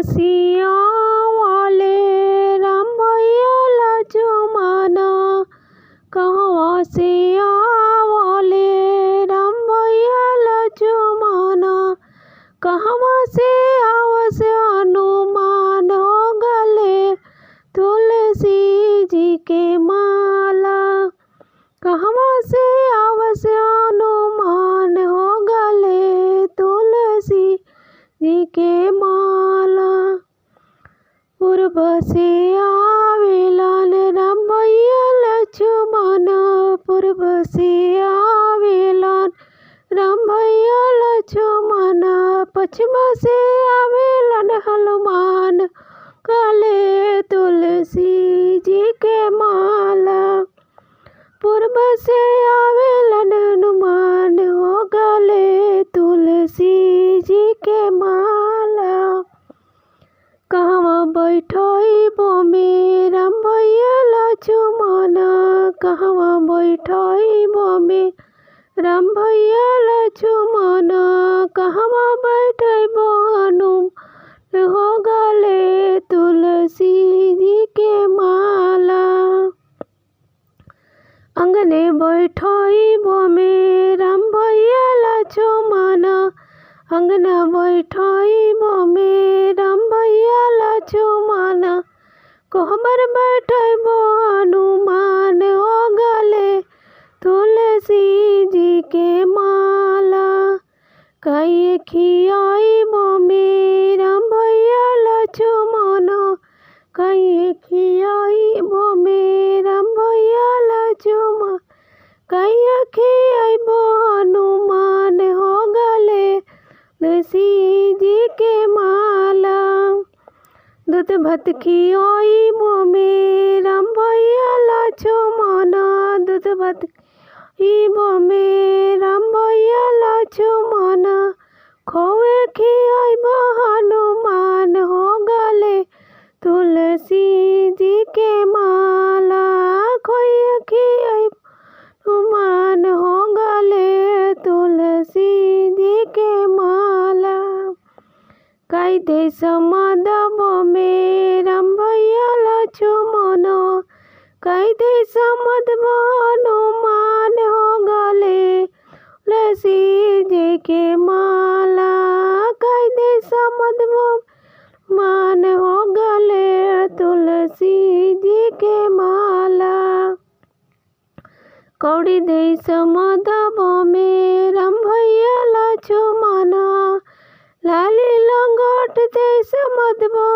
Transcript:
सिया वाले राम भैया लक्ष्मणा, कहवा सिया वाले राम भैया लक्ष्मणा, कहवा से आवस हनुमान हो गले तुलसी जी के माला, कहवा से आवस हनुमान हो गले तुलसी जी के माला। पूर्व से आवेलन राम भैया लक्ष्मण, पूर्व से आवेलन राम भैया लक्ष्मण, पश्चिम से आवेलन हनुमान गले तुलसी जी के माला, पूर्व से आवेलन हनुमान हो गले तुलसी जी के माला। कहवा बैठइबो में राम भैया लक्ष्मण, कहवा बैठइबो में राम भैया लक्ष्मण, कहवा बैठइबो हनुमान हो गले तुलसी जी के माला। अंगने बैठइबो में राम भैया लक्ष्मण, अंगना बैठइबो में राम भैया लक्ष्मण, कोहबर बैठइबो हनुमान हो गले तुलसी जी के माला। कई खियाइबो में राम भैया लक्ष्मण, कई खियाइबो में राम भैया लक्ष्मण, कई खियाइबो हनुमान हो गले तुलसी जी के माला। दूध भात खियाइबो में राम भैया लक्ष्मण, दूध भात खियाइबो में राम भैया लक्ष्मण, खोए खियाइबो हनुमान हो गले तुलसी जी के माला, खोए खियाइबो हनुमान हो गले तुलसी जी के माला। कई देश मदबो में राम भैया लक्ष्मण, कई देश मदबो हनुमान हो गले तुलसी जी के माला, कई देश मदबो मान हो गले तुलसी जी के माला। कौड़ी देश मदबो में राम भैया लक्ष्मण, लाली लंगोट देश मदबो